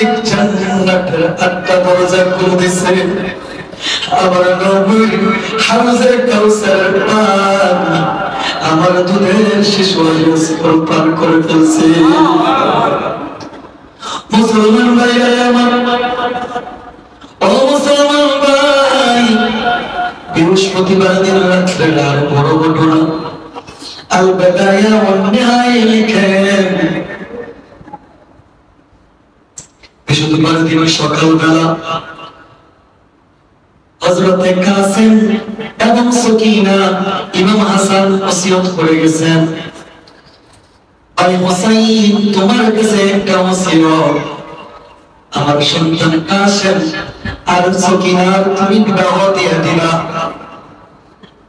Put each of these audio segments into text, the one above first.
মালিক জান্নাতের 8টা দরজা খুলে দিয়েছে আমার নবীর হাউজে কাউসারের পানি আমার দুধের শিশু আলিয়াসকে পান করে ফেলছে মুসলমান ভাইরা আমার ও মুসলমান ভাই বৃহস্পতিবার দিন রাত্রে আর বড় ঘটনা আল বাদায়া ওয়ান নিহায়া লিখেন বৃহস্পতিবার দিন সকালবেলা হযরতে কাসিম এবং সকিনা ইমাম হাসান ওসিয়ত করে গেছেন আই হুসাইন তোমার কাছে একটা ওসিয়ত আমার সন্তান কাসিম আর সকিনার তুমি বিবাহ দিয়ে দিবা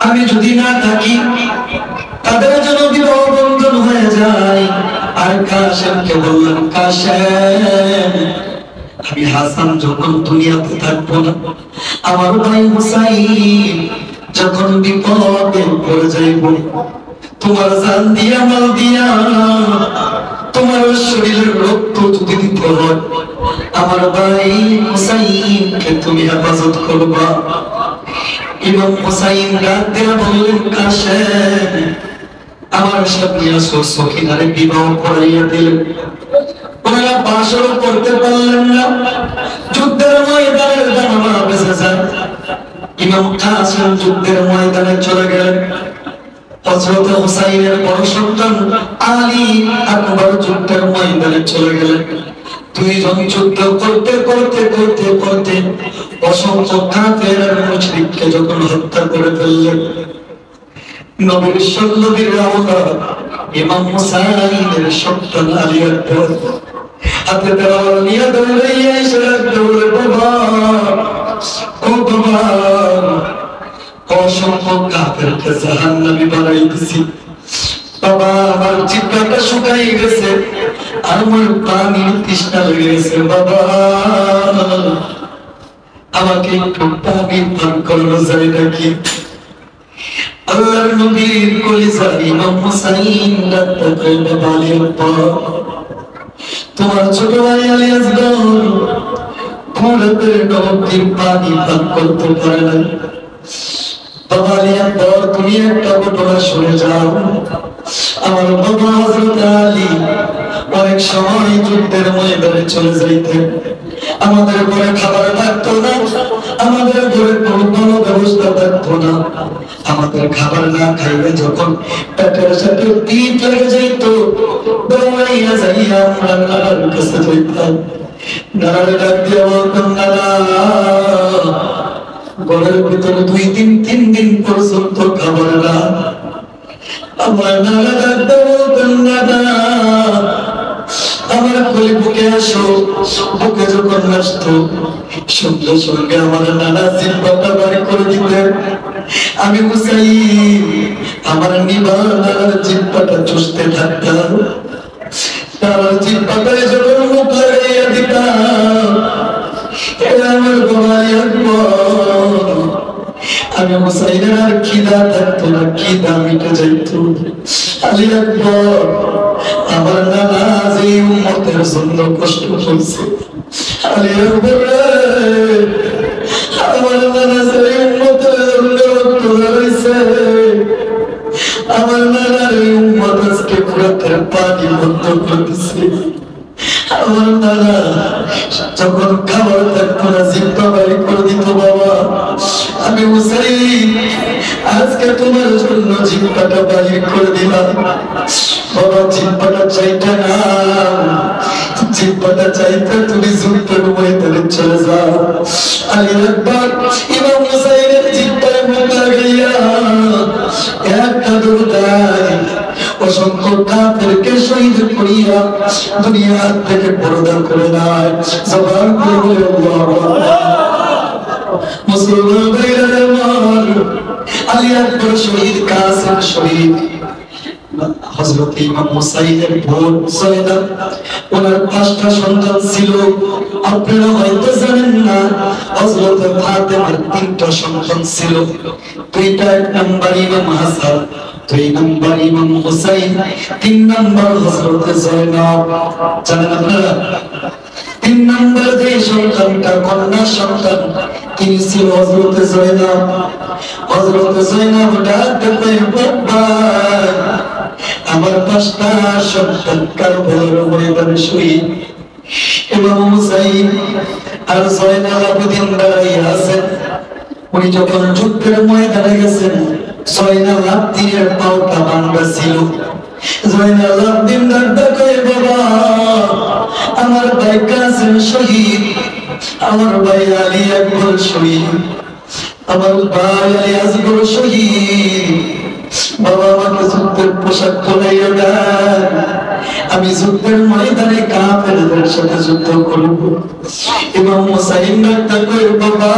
আমি যদি না থাকি তাদের জন্য বিবাহ বন্ধন হয়ে যায় আর কাসিমকে বললাম কাসিম আমি হাসান যখন দুনিয়াতে থাকবো না আমার ভাই হুসাইন যখন বিপদে পড়ে যাইব তোমার জান দিয়া মাল দিয়া তোমার শরীরের রক্ত যদি দিতে হয় আমার ভাই হুসাইনকে তুমি হেফাজত করবা ইমাম হুসাইন রাত দিয়া বললেন কাসেম আমার সামনে আসো সখিনারে বিবাহ করাইয়া দিলেন ওনারা বাসরও করতে পারলেন না যুদ্ধের ময়দানের জানালা বেঁচে যান ইমাম কাসেম যুদ্ধের ময়দানে চলে গেলেন হযরত হুসাইনের বড় সন্তান আলী আকবর যুদ্ধের ময়দানে চলে গেলেন দুইজন যুদ্ধ করতে করতে করতে করতে অসংখ্য কাফের আর মুশরিককে যখন হত্যা করে ফেললেন নবীর সন্ন্যদের আওলাদ ইমাম হুসাইনের সন্তান আলী আকবর হাতে তরবারি নিয়ে দৌড়াইয়া এসে দৌড়ে বাবা ও বাবা অসংখ্য কাফেরকে জাহান্নামী বানাই দিছি বাবা আমার জিহ্বাটা শুকাই গেছে আর আমার পানির তৃষ্ণা লেগে গেছে বাবা আমাকে একটু পানি পান করানো যায় নাকি আল্লাহর নবীর কলিজা ইমাম হুসাইন ডাক্তার কইবে বালি আব্বা তোমার ছোট ভাই আলী আসগর ভোরের নবীর পানি পান করতে পারে না বাবা আলী আকবর তুমি একটা ঘটনা শুনে যাও আমার বাবা হযরত আলী অনেক সময় যুদ্ধের ময়দানে চলে যাইতেন আমাদের ঘরে খাবার থাকতো না আমাদের ঘরে কোনো ব্যবস্থা থাকতো না আমাদের খাবার না খাইলে যখন পেটের সাথে পিঠ লেগে যাইত দৌড়াইয়া যাইয়া আমরা নানার কাছে যাইতাম নানারে ডাক দিয়ে বলতাম নানা ঘরের ভিতরে 2 দিন 3 দিন পর্যন্ত খাবার না আমার নানা ডাক দিয়ে বলতেন নানা আমার কোলে বুকে আসো বুকে যখন আসতো সঙ্গে সঙ্গে আমার নানা জিহ্বাটা বাড়ি করে দিতেন আমি হুসাইন আমার নিবার নানার জিহ্বাটা চুষতে থাকতাম তার জিহ্বাটায় যখন মুখ লাগাইয়া দিতাম আমার বাবা আকবর আমি হুসাইনের আর খিদা থাকতো না খিদা মিটে যাইত আলী আকবর আমার নানা যে উম্মতের জন্য কষ্ট করছে আলী আকবর আমার নানা যে উম্মতের জন্য রক্ত ঝরাইছে আমার নানার উম্মত আজকে ফুরাতের পানি বন্ধ করে দিছে আমার নানা যখন খাবার থাকতো না জিহ্বা বাড়ি করে দিত বাবা আমি হুসাইন আজকে তোমার জন্য জিহ্বাটা বাড়ি করে দিলাম বাবা জিহ্বাটা চাইতে না জিহ্বাটা চাইতে তুমি যুদ্ধের ময়দানে চলে যাও আলী আকবর ইমাম হুসাইনের জিহ্বায় মুখ লাগাইয়া একটা দৌড় দেয় অসংখ্য কাফেরকে শহীদ করিয়া দুনিয়া থেকে পর্দা করে দেয় জবান করে বলে মুসলমান ভাইরা আমার আলী আকবর শহীদ কাসেম শহীদ হযরত ইমাম হুসাইনের বোন সৈয়দা ওনার 5টা সন্তান ছিল আপনারা হয়তো জানেন না হযরত ফাতেমার 3টা সন্তান ছিল 2টা এক নাম্বার ইমাম হাসান 2 নাম্বার ইমাম হুসাইন 3 নাম্বার হযরত জায়নাব জানেন আপনারা তিন নম্বর যে সন্তানটা কন্যা সন্তান তিনি ছিল হযরত জয়নব। হযরত জয়নব ডাকতে বাবা আমার পাঁচটা সন্তান কারবালার ময়দানে শহীদ। ইমাম হুসাইন আর জয়নাল আবেদিন দাঁড়িয়ে আছেন। উনি যখন যুদ্ধের ময়দানে গেছেন জয়নাল আবেদিনের পাওটা ভাঙা ছিল। জয়নাল আবেদিন ডাকতে বাবা আমার ভাই কাসেম শহীদ, আমার ভাই আলী আকবর শহীদ, আমার ভাই আলী আসগর শহীদ। বাবা আমাকে যুদ্ধের পোশাক পরাইয়া দেন, আমি যুদ্ধের ময়দানে কাফেরদের সাথে যুদ্ধ করব। ইমাম হুসাইন ডাকতে বাবা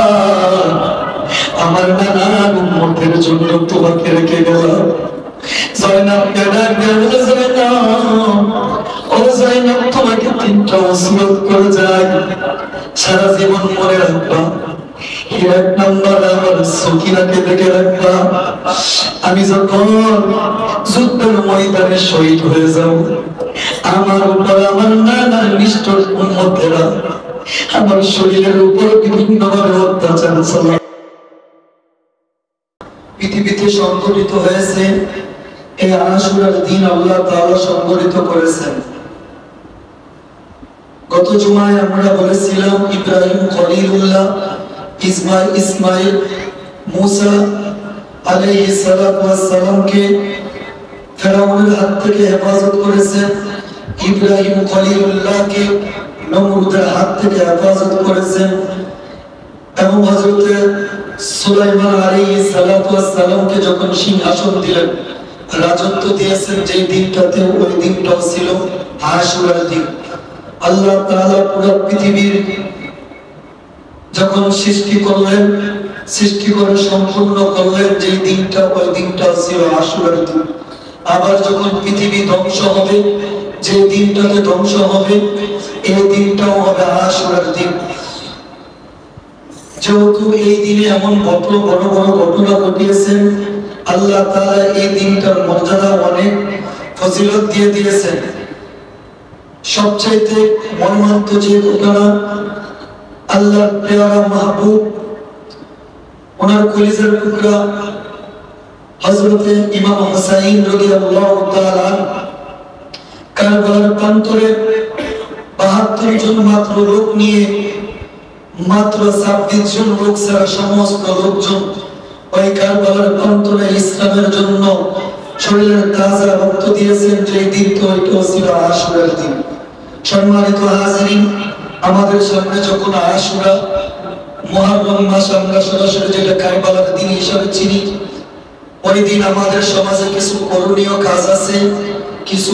আমার নানার উম্মতের জন্য তোমাকে রেখে গেলাম। জয়নবকে ডাক দিয়ে বলে জয়নব, ও জয়নব তোমাকে তিনটা ওসিয়ত করে যাই, সারা জীবন মনে রাখবা। এক নম্বর আমার সকিনাকে দেখে রাখবা। আমি যখন যুদ্ধের ময়দানে শহীদ হয়ে যাব আমার উপর আমার নানার নিষ্ঠুর উম্মতেরা আমার শরীরের উপর বিভিন্নভাবে অত্যাচার চালায়। পৃথিবীতে সংঘটিত হয়েছে এই আশুরার দিন আল্লাহ তাআলা সংঘটিত করেছেন। গত জুমায় আমরা বলেছিলাম ইব্রাহিম খলিলুল্লাহ ইসমাইল মুসা আলাইহিস সালাতু ওয়াস সালামকে ফেরাউনের হাত থেকে হেফাজত করেছেন। ইব্রাহিম খলিলুল্লাহকে নমরুদের হাত থেকে হেফাজত করেছেন এবং হযরত সুলাইমান আলাইহিস সালাতু ওয়াস সালামকে যখন সিংহাসন দিলেন রাজত্ব দিয়েছেন যে দিনটাতে ওই দিনটাও ছিল আশুরার দিন। আল্লাহ তাআলা পুরো পৃথিবীর যখন সৃষ্টি করলেন, সৃষ্টি করে সম্পূর্ণ করলেন যে দিনটা ওই দিনটা ছিল আশুরার দিন। আবার যখন পৃথিবী ধ্বংস হবে যে দিনটাতে ধ্বংস হবে এই দিনটাও হবে আশুরার দিন। যেহেতু এই দিনে এমন বড় বড় ঘটনা ঘটিয়েছেন আল্লাহ তাআলা এই দিনটার মর্যাদা অনেক ফজিলত দিয়ে দিয়েছেন। সবচাইতে মর্মান্তিক যে ঘটনা আল্লাহর পেয়ারা মাহবুব ওনার কলিজার টুকরা হযরত ইমাম হুসাইন রাদিয়াল্লাহু তাআলা কারবালার প্রান্তরে 72 জন মাত্র লোক নিয়ে মাত্র 26 জন লোক ছাড়া সমস্ত লোকজন ওই কারবালার প্রান্তরে ইসলামের জন্য শরীরের তাজা রক্ত দিয়েছেন। যে দিনটা ওইটাও ছিল আশুরার দিন। সম্মানিত হাজিরিন, আমাদের সামনে যখন আশুরা মুহররম মাস আমরা সরাসরি যেটা কারবালার দিন হিসাবে চিনি, ওই দিন আমাদের সমাজে কিছু করণীয় কাজ আছে, কিছু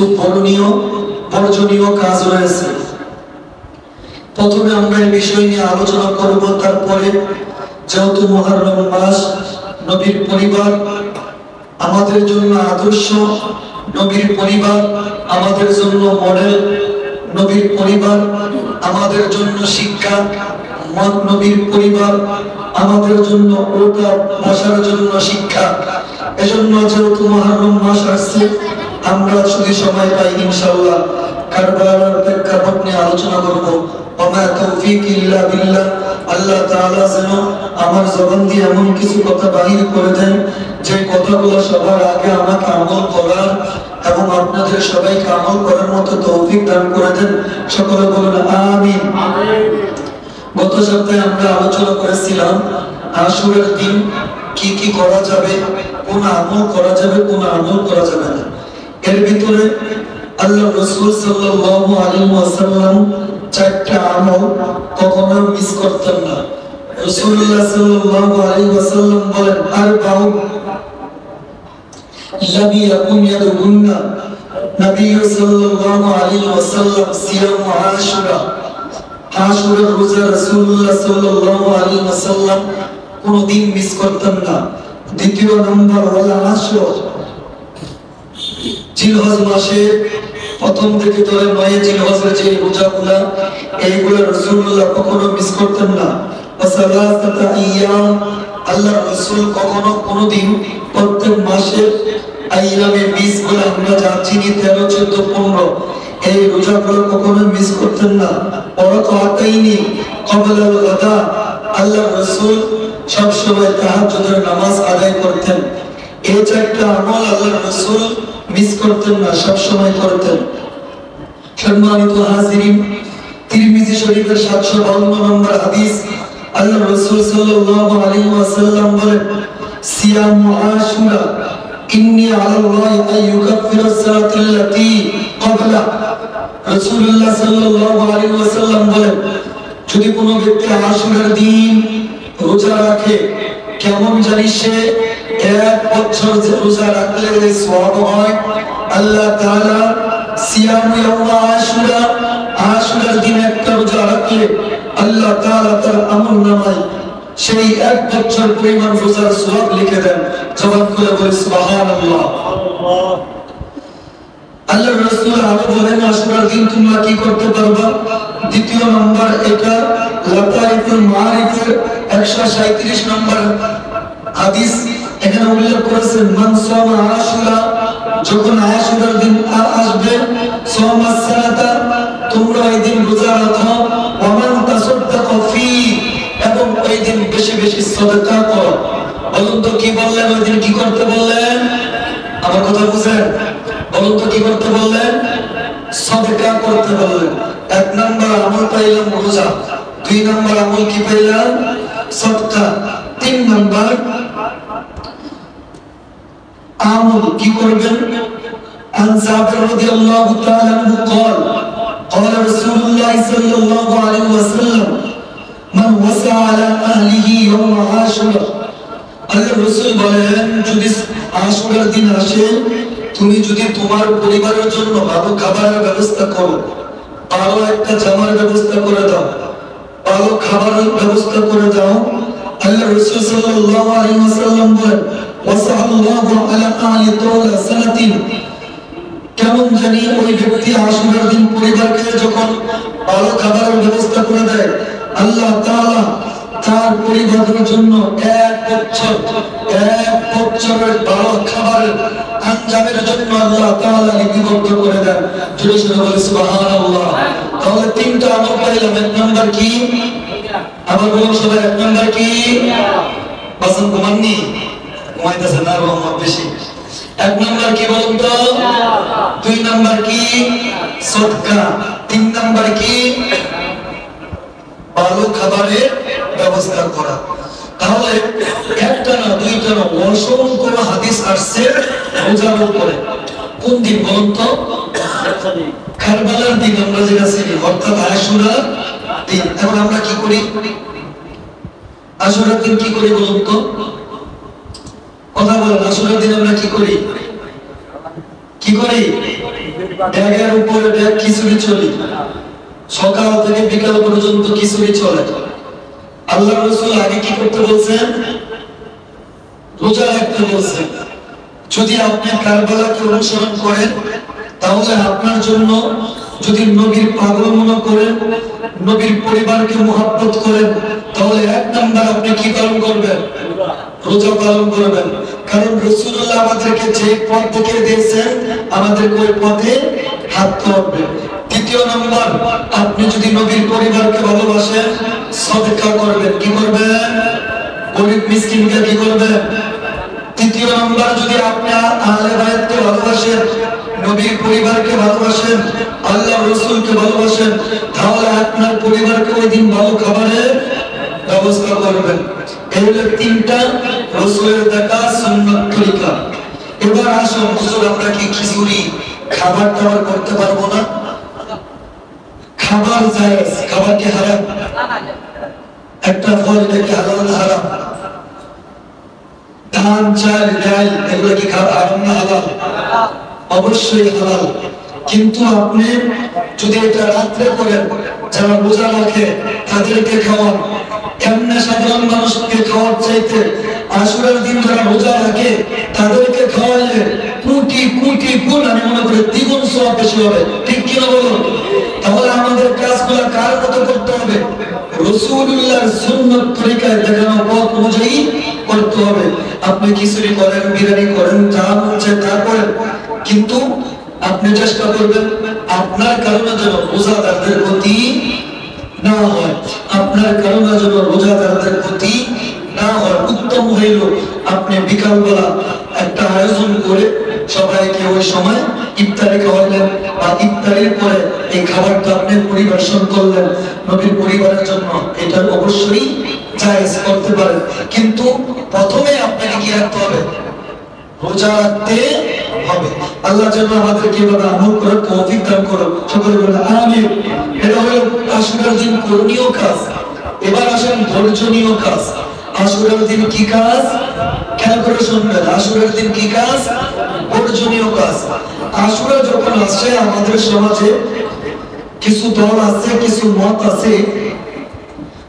বর্জনীয় কাজ রয়েছে। প্রথমে আমরা এই বিষয় নিয়ে আলোচনা করব, তারপরে যেহেতু মুহররম মাস নবীর পরিবার আমাদের জন্য আদর্শ, নবীর পরিবার আমাদের জন্য মডেল, নবীর পরিবার আমাদের জন্য শিক্ষা, নবীর পরিবার আমাদের জন্য ওটা ভাষার জন্য শিক্ষা। এজন্য যেহেতু মুহররম মাস আসছে আমরা যদি সময় পাই ইনশাআল্লাহ কারবালার প্রেক্ষাপট নিয়ে আলোচনা করব। ওমা তৌফিক ইল্লা বিল্লাহ। আল্লাহ তাআলা যেন আমার জবান দিয়ে এমন কিছু কথা বাহির করে দেন যে কথাগুলো সবার আগে আমাকে আমল করার এবং আপনাদের সবাইকে আমল করার মতো তৌফিক দান করে দেন। সকলে বলুন আমিন। গত সপ্তাহে আমরা আলোচনা করেছিলাম আশুরার দিন কি কি করা যাবে, কোন আমল করা যাবে, কোন আমল করা যাবে না। এর ভিতরে আল্লাহ রাসূল সাল্লাল্লাহু আলাইহি ওয়াসাল্লাম চারটা আমল কখনো মিস করতেন না। রাসূলুল্লাহ সাল্লাল্লাহু আলাইহি ওয়াসাল্লাম বলেন আরবাউ লাম ইয়াকুন ইয়াদুন্না নবী সাল্লাল্লাহু আলাইহি ওয়াসাল্লাম সিয়াম আশুরা। আশুরার রোজা রাসূলুল্লাহ সাল্লাল্লাহু আলাইহি ওয়াসাল্লাম কোনদিন মিস করতেন না। দ্বিতীয় নম্বর হলো আশুরা, জিলহজ মাসে প্রথম থেকে ধরে 9 জিলহজের যে রোজাগুলা এইগুলা রাসূলুল্লাহ কখনো মিস করতেন না। সালাসাতা আইয়াম, আল্লাহ রাসূল কখনো কোনদিন প্রত্যেক মাসের আইয়ামে 20 গুলা আমরা যা চিনি 13, 14, 15 এই রোজাগুলো কখনো মিস করতেন না। ওয়ারাকাতাইনি ক্বাবলাল গাদা, আল্লাহর রাসূল সব সময় তাহাজ্জুদের নামাজ আদায় করতেন। এই চারটা আমল আল্লাহর রাসূল মিস করতেন না, সব সময় করতেন। সম্মানিত হাজিরিন, তিরমিজি শরীফের 752 নম্বর হাদিস, আল্লাহর রাসূল সাল্লাল্লাহু আলাইহি ওয়াসাল্লাম বলেন, সিয়ামু আশুরা ইন্নী আলাল্লাহি আইয়ুকাফিরা সালাতাল্লাতী ক্বাবলা। রাসূলুল্লাহ সাল্লাল্লাহু আলাইহি ওয়াসাল্লাম বলেন, যদি কোনো ব্যক্তি আশুরার দিন রোজা রাখে, কেমন জানি সে 1 বছর রোজা রাখলে যে সওয়াব হয়, আল্লাহ তাআলা সিয়ামু ইয়াউমা আশুরা, আশুরার দিন একটা রোজা রাখলে আল্লাহ তাআলা তার আমলনামায় সেই 1 বছর পরিমাণ রোজার সওয়াব লিখে দেন। জবান খুলে বলি সুবহানাল্লাহ। আল্লাহর রাসূল আরো বলেন, আশুরার দিন তোমরা কি করতে পারবা? দ্বিতীয় নম্বর, এটা লাতাইফুল মারিফের 137 নম্বর হাদিস, এখানে উল্লেখ করেছেন, মান সামা আশুরা, যখন আশুরার দিন আসবে, সামা সালাতা, তোমরা এই দিন রোজা রাখো, ওয়া মান তাসাদ্দাকা ফি, এবং এই দিন বেশি বেশি সাদাকা করো। বলুন তো কি বললেন? ওই দিন কি করতে বললেন? আমার কথা বুঝেন? বলুন তো কি করতে বললেন? সাদাকা করতে বললেন। 1 নম্বর আমল পাইলাম রোজা, 2 নম্বর আমল কি পাইলাম? সাদকা, 3 নম্বর আমল কি করবেন? আন জাবির রাদিয়াল্লাহু তাআলা আনহু قال قال رسول الله صلى الله عليه وسلم من وسع على اهله يوم عاشوراء। আল্লাহর রাসূল বলেন, যদি আশুরার দিন আসে, তুমি যদি তোমার পরিবারের জন্য ভালো খাবারের ব্যবস্থা করো, ভালো একটা জামার ব্যবস্থা করে দাও, ভালো খাবারের ব্যবস্থা করে দাও, আল্লাহর রাসূল সাল্লাল্লাহু আলাইহি ওয়াসাল্লাম বলেন, ওয়াসাল্লাহু আলা আহলি তাওলা সানাতিন, কেমন জানি ওই ব্যক্তি আশুরার দিন পরিবারকে যখন ভালো খাবারের ব্যবস্থা করে দেয়, আল্লাহ তাআলা তার পরিবারের জন্য 1 বছরের ভালো খাবারের আঞ্জামের জন্য আল্লাহ তাআলা লিপিবদ্ধ করে দেন। জোরে জোরে বলি সুবহানাল্লাহ। তাহলে 3টা আমল পাইলাম। 1 নাম্বার কি? আবার বলুন সবাই, 1 নাম্বার কি? বাসন ঘুমাননি? ঘুমাইতেছে না, রহমত বেশি। 1 নাম্বার কি বলুন তো? 2 নাম্বার কি? সাদকা। 3 নাম্বার কি? ভালো খাবারের ব্যবস্থা করা। তাহলে একটা না, 2টা না, অসংখ্য হাদিস আসছে রোজার উপরে। কোন দিন বলুন তো? কারবালার দিন আমরা যেটা চিনি, অর্থাৎ আশুরার দিন। এখন আমরা কি করি? আশুরার দিন কি করি বলুন তো? কথা বলেন, আশুরার দিন আমরা কি করি? কি করি? ব্যাগের উপরে ব্যাগ খিচুড়ি চলি, সকাল থেকে বিকাল পর্যন্ত খিচুড়ি চলে। আল্লাহর রাসূল আগে কি করতে বলছেন? রোজা রাখতে বলছেন। যদি আপনি কারবালাকে অনুসরণ করেন, তাহলে আপনার জন্য, যদি নবীর পাগল মনে করেন, নবীর পরিবারকে মুহাব্বত করেন, তাহলে 1 নাম্বার আপনি কি পালন করবেন? রোজা পালন করবেন। কারণ রাসূলুল্লাহ আমাদেরকে যে পথ দেখিয়ে দিয়েছেন, আমাদেরকে ওই পথে হাঁটতে হবে। 2 নম্বর, আপনি যদি নবীর পরিবারকে ভালোবাসেন, সাদকা করবেন। কি করবেন? গরিব মিসকিনকে কি করবেন? 3 নম্বর, যদি আপনি আহলে বায়াতকে ভালোবাসেন, নবীর পরিবারকে ভালোবাসেন, আল্লাহর রাসূলকে ভালোবাসেন, তাহলে আপনার পরিবারকে ওই দিন ভালো খাবারের ব্যবস্থা করবেন। এই হলো 3টা রাসূলের দেখা সুন্নাত তরিকা। এবার আসুন, হুজুর আমরা কি খিচুড়ি খাবার দাবার করতে পারবো না? খাবার জায়েজ, খাবার কি হারাম? একটা ফল, এটা কি হালাল না হারাম? ধান, চাল, ডাল, এগুলো কি হারাম না হালাল? অবশ্যই হালাল। কিন্তু আপনি যদি এটা রাত্রে করেন, যারা রোজা রাখে তাদেরকে খাওয়ান, এমনি সাধারণ মানুষকে খাওয়ার চাইতে আশুরার দিন যারা রোজা রাখে তাদেরকে খাওয়াইলে কোটি কোটি গুণ, আমি মনে করি দ্বিগুণ সওয়াব বেশি হবে। ঠিক কিনা বলুন? তাহলে আমাদের কাজগুলো কার মতো করতে হবে? রাসূলুল্লাহর সুন্নাত তরিকায় দেখানো পথ অনুযায়ী করতে হবে। আপনি খিচুড়ি করেন, বিরিয়ানি করেন, যা মন চায় তা করেন, কিন্তু আপনি চেষ্টা করবেন আপনার কারণে যেন রোজাদারদের ক্ষতি না হয়, আপনার কারণে যেন রোজাদারদের ক্ষতি না হয়। উত্তম হইল আপনি বিকালবেলা একটা আয়োজন করে সবাইকে ওই সময় ইফতারি খাওয়ালেন, বা ইফতারির পরে এই খাবারটা আপনি পরিবেশন করলেন নবীর পরিবারের জন্য। এটা অবশ্যই জায়েজ করতে পারেন, কিন্তু প্রথমে আপনাকে কি রাখতে হবে? রোজা রাখতে হবে। আল্লাহ যেন আমাদেরকে এভাবে আমল করার তৌফিক দান করুন। সকলে বলেন আমিন। এটা হলো আশুরার দিন করণীয় কাজ। এবার আসেন বর্জনীয় কাজ। আশুরার দিন কি কাজ? খেয়াল করে শুনবেন। আশুরার দিন কি কাজ? বর্জনীয় কাজ। আশুরা যখন আসে আমাদের সমাজে কিছু দল আছে, কিছু মত আছে।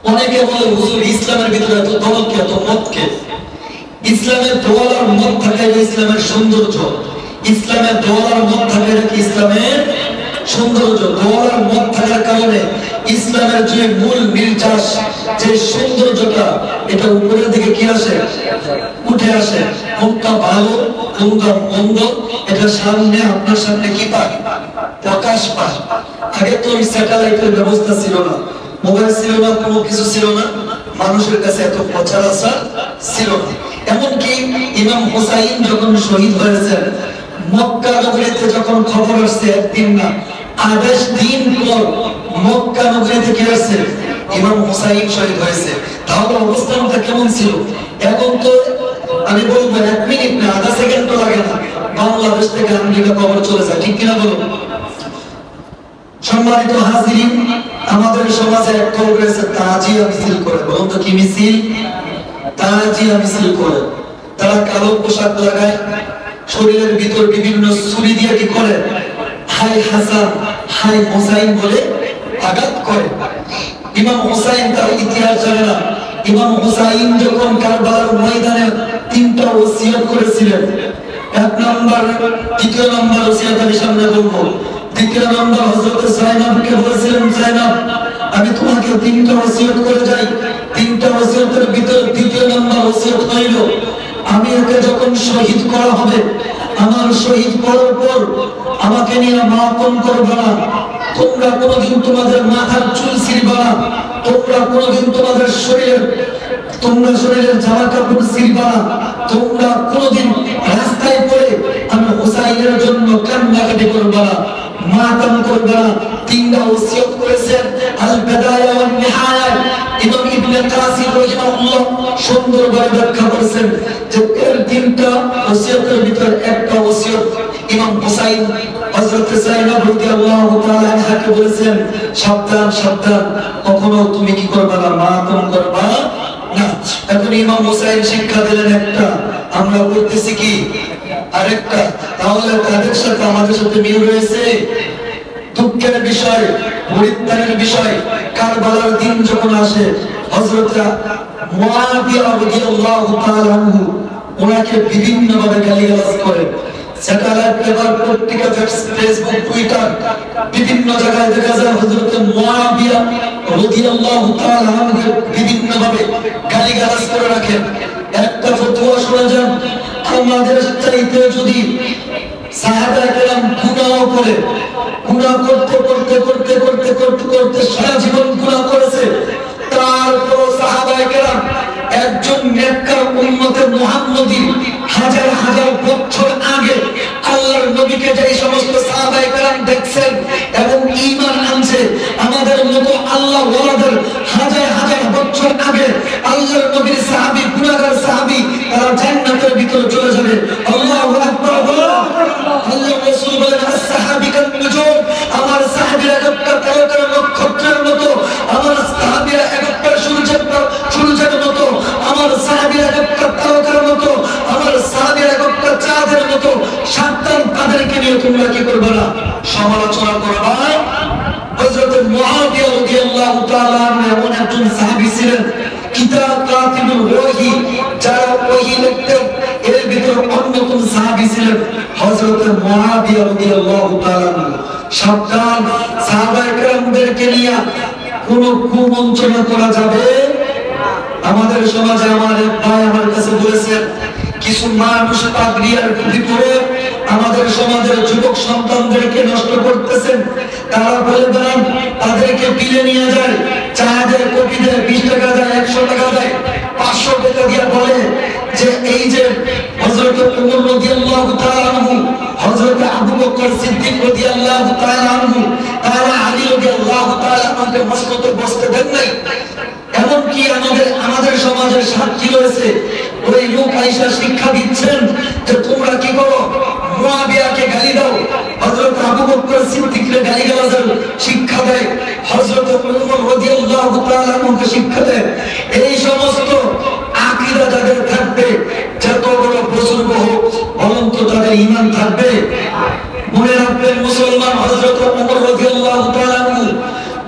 অনেকে বলে হুজুর ইসলামের ভিতরে এত দলকে, এত মতকে। ইসলামের দল আর মত থাকে ইসলামের সৌন্দর্য। ইসলামের দল আর মত থাকে নাকি ইসলামের সৌন্দর্য। দল আর মত থাকার কারণে ইসলামের যে মূল নির্যাস, যে সৌন্দর্যটা, এটা উপরের দিকে কি আসে? উঠে আসে। কোনটা ভালো কোনটা মন্দ এটা সামনে আপনার সামনে কি পায়? প্রকাশ পায়। আগে তো স্যাটেলাইটের ব্যবস্থা ছিল না, মোবাইল ছিল না, কোনো কিছু ছিল না, মানুষের কাছে এত প্রচার আসার ছিল না। এমনকি ইমাম হুসাইন যখন শহীদ হয়েছেন, মক্কা নগরীতে যখন খবর আসছে, একদিন না 28 দিন পর মক্কা নগরীতে কি আসছে? ইমাম হুসাইন শহীদ হয়েছে। তাহলে অবস্থানটা কেমন ছিল? এখন তো আমি বলবো 1 মিনিট না, আধা সেকেন্ড তো লাগে না, বাংলাদেশ থেকে আমেরিকা খবর চলে যায়। ঠিক কিনা বলো? সম্মানিত হাজিরিন, আমাদের সমাজে এক দল রয়েছে তাজিয়া মিছিল করে। বলুন তো কি মিছিল? তাজিয়া মিছিল করে। তারা কালো পোশাক লাগায়, শরীরের ভিতর বিভিন্ন ছুরি দিয়ে কি করে? হাই হাসান হাই হুসাইন বলে আঘাত করে। ইমাম হুসাইন তার ইতিহাস জানে না। ইমাম হুসাইন যখন কারবালার ময়দানে 3টা ওসিয়ত করেছিলেন। 1 নম্বর, 2 নম্বর ওসিয়ত আমি সামনে বলবো। 2 নম্বর হযরত যায়েনবকে বলেছিলেন, যায়েনব আমি তোমাকে 3টা ওসিয়ত করে যাই। 3টা ওসিয়তের ভিতর 2 নম্বর ওসিয়ত হইল, আমি ওকে যখন শহীদ করা হবে, আমার শহীদ করার পর আমাকে নিয়ে মাতম করবে না। তোমরা কোনোদিন তোমাদের মাথার চুল ছিঁড়বে না। তোমরা কোনোদিন তোমাদের শরীরের জামা কাপড় ছিঁড়বে না। তোমরা কোনোদিন রাস্তায় পড়ে আমি হুসাইনের জন্য কান্নাকাটি করবে না, মাতম করবে না। 3টা ওসিয়ত করেছেন। আল বিদায়া ওয়ান নিহায়া ইমাম ইবনে কাসির রাহিমাহুল্লাহ সুন্দরভাবে ব্যাখ্যা করেছেন যে এর 3টা ওসিয়তের ভিতর একটা ওসিয়ত ইমাম হুসাইন হযরত যায়েনব রাদিয়াল্লাহু তাআলা আনহাকে বলেছেন, সাবধান সাবধান, কখনো তুমি কি করবে না? মাতম করবে না। এখন ইমাম হুসাইন শিক্ষা দিলেন একটা, আমরা করতেছি কি আরেকটা। তাহলে তাদের সাথে আমাদের সাথে মিল রয়েছে। দুঃখের বিষয়, পরিত্যাগের বিষয়, কারবালার দিন যখন আসে, হযরত মুআবিয়া রাদিয়াল্লাহু তাআলা আনহু ওনাকে বিভিন্ন ভাবে গালিগালাজ করেন। স্যাটেলাইট পেপার, পত্রিকা, ফেসবুক, টুইটার বিভিন্ন জায়গায় দেখা যায় হযরত মুআবিয়া রাদিয়াল্লাহু তাআলা আনহু বিভিন্ন ভাবে গালিগালাজ করে রাখেন। একটা ফতোয়া শোনা যান, আমাদের চাইতে যদি সাহাবায়ে কেরাম গুনাহ করে, গুনাহ করতে করতে করতে করতে করতে করতে সারা জীবন গুনাহ করেছে, তারপর সাহাবায়ে কেরাম একজন নেককার উম্মতে মুহাম্মদী হাজার হাজার বছর আগে আল্লাহর নবীকে যে সমস্ত সাহাবায়ে কেরাম দেখছেন এবং ঈমান আনছে, আমাদের মতো আল্লাহ ওয়ালাদের হাজার হাজার বছর আগে আল্লাহর নবীর সাহাবী, গুনাহগার সাহাবী, তারা জান্নাতের ভিতরে চলে যাবে। আল্লাহু আকবার। আল্লাহ রাসূল বলেন, as-সাহাবী কান-নুজুম, আমার সাহাবীরা একটা তারকার নক্ষত্রের মতো, আমার সাহাবীরা একটা সূর্যের মতো, আমার সাহাবীরা একটা তারকার মতো, আমার সাহাবীরা একটা চাঁদের মতো। সাবধান, তাদেরকে নিয়ে তোমরা কি করবে না? সমালোচনা করবে না। হযরত মুআবিয়া রাদিয়াল্লাহু তাআলা এমন একজন সাহাবী ছিলেন, কিতাব কাতিবুল ওয়াহি, যারা ওয়াহি লিখতেন, এর ভিতর অন্যতম সাহাবী ছিলেন হযরত মুআবিয়া রাদিয়াল্লাহু তাআলা। সাবধান, সাহাবায়ে কেরামদেরকে নিয়ে কোনো কুমন্ত্রণা করা যাবে। আমাদের সমাজে আমার এক ভাই আমার কাছে বলেছেন, কিছু মানুষ পাগড়ির ভিতরে আমাদের সমাজের যুবক সন্তানদেরকে নষ্ট করতেছেন। তারা বলে বেড়ান তাদেরকে পিলে নিয়ে যায়, চা দেয়, কফি দেয়, 20 টাকা দেয়, 100 টাকা দেয়, 500 টাকা দিয়ে বলে যে এই যে হযরত ওমর রাদিয়াল্লাহু তাআলা আনহু, হযরত আবু বকর সিদ্দিক রাদিয়াল্লাহু তাআলা আনহু, তারা আলী রাদিয়াল্লাহু তাআলা আনহুকে মসনদে বসতে দেন নাই। এমনকি আমাদের সমাজের সাক্ষী রয়েছে, ওই লোক আয়েশা শিক্ষা দিচ্ছেন যে তোমরা কি করো, মুয়াবিয়াকে গালি দাও, হযরত আবু বকর সিদ্দিককে গালিগালাজের শিক্ষা দেয়, হযরত ওমর রাদিয়াল্লাহু তাআলা আনহুকে শিক্ষা দেয়। এই সমস্ত আকীদা যাদের থাকবে, যত বড় বুজুর্গ হোক, অনন্ত তাদের ঈমান থাকবে। মনে রাখবেন মুসলমান, হযরত ওমর রাদিয়াল্লাহু তাআলা আনহু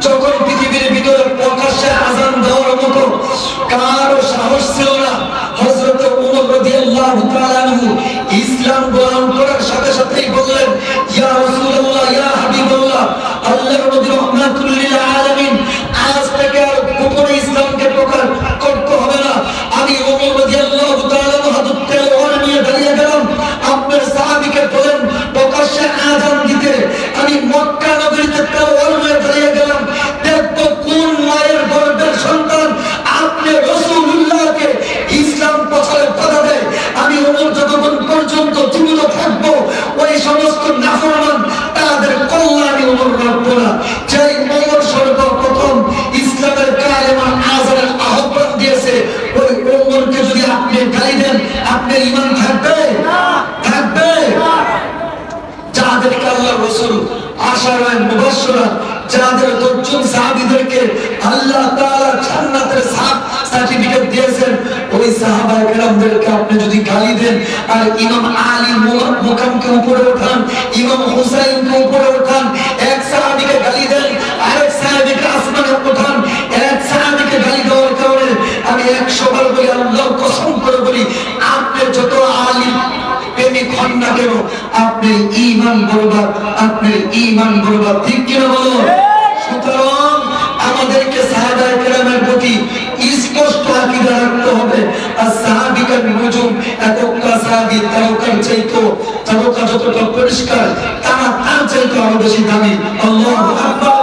যখন পৃথিবীর ভিতরে প্রকাশ্যে আযান দেওয়ার মতো কারো সাহস ছিল না, হযরত ওমর রাদিয়াল্লাহু তাআলা আনহু ইসলাম গ্রহণ করার সাথে সাথেই বললেন, ইয়া রাসূলুল্লাহ, ইয়া হাবিবাল্লাহ, আল্লাহর নবী রাহমাতুল লিল আলামিন, আজ থেকে আর গোপনে ইসলামকে প্রকাশ করতে হবে না। আমি ওমর রাদিয়াল্লাহু তাআলা হাতে তেলাওয়াত নিয়ে দাঁড়িয়ে গেলাম, আপনার সাহাবীকে বলেন প্রকাশ্যে আযান দিতে। আমি মক্কা নগরীতে তেলাওয়াত নিয়ে দাঁড়িয়ে গেলাম, দেখব কোন মায়ের গর্ভের সন্তান আপনি রাসূলুল্লাহকে ইসলাম প্রচারে বাধা দেয়। আমি ওমর যতক্ষণ পর্যন্ত জীবিত থাকবো, ওই সমস্ত নাফরমান তাদের কল্যাণে ওমর রাখবো না। যেই ওমর সর্বপ্রথম ইসলামের কালেমা আযানের আহ্বান দিয়েছে, ওই ওমরকে যদি আপনি গালি দেন, আপনার ঈমান থাকবে? থাকবে? যাদেরকে আল্লাহ রাসূল আশারায়ে মুবাশশিরা, যাদের 10 জন সাহাবীদেরকে আল্লাহ তাআলা জান্নাতের সার্টিফিকেট দিয়েছেন, ওই সাহাবায়ে কেরামদেরকে আপনি যদি গালি দেন, আর ইমাম আলী মুকামকে উপরে ওঠান, ইমাম হুসাইনকে উপরে ওঠান, এক সাহাবীকে গালি দেন, আরেক সাহাবীকে আসমানে ওঠান, এক সাহাবীকে গালি দেওয়ার কারণে আমি 100 বার বলি, আল্লাহর কসম করে বলি, আপনি যত আলিম প্রেমিক হন না কেন, আপনি ঈমান বরবাদ, আপনি ঈমান বরবাদ। ঠিক কিনা বলো? সুতরাং আমাদেরকে সাহাবায়ে কেরামের প্রতি স্পষ্ট আকীদা রাখতে হবে। আর সাহাবীকার নুজুম, এতটা সাহাবী তারকার চাইতো, তারকা যতটা পরিষ্কার, তারা তার চাইতো আরো বেশি দামি। আল্লাহু আকবার।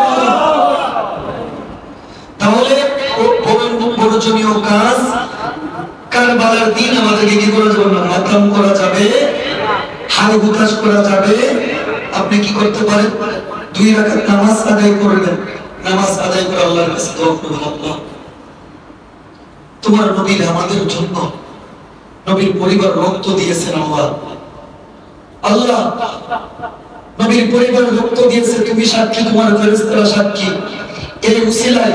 তাহলে প্রয়োজনীয় কাজ কারবালার দিন আমাদেরকে কি করা যাবে না, মাতম করা যাবে, হাই হুতাশ করা যাবে। আপনি কি করতে পারেন? 2 রাকাত নামাজ আদায় করবেন, নামাজ আদায় করে আল্লাহর কাছে দোয়া করবেন, আল্লাহ তোমার নবী আমাদের জন্য, নবীর পরিবার রক্ত দিয়েছেন, আল্লাহ নবীর পরিবার রক্ত দিয়েছে, তুমি সাক্ষী, তোমার ফেরেশতারা সাক্ষী। এই উসিলায়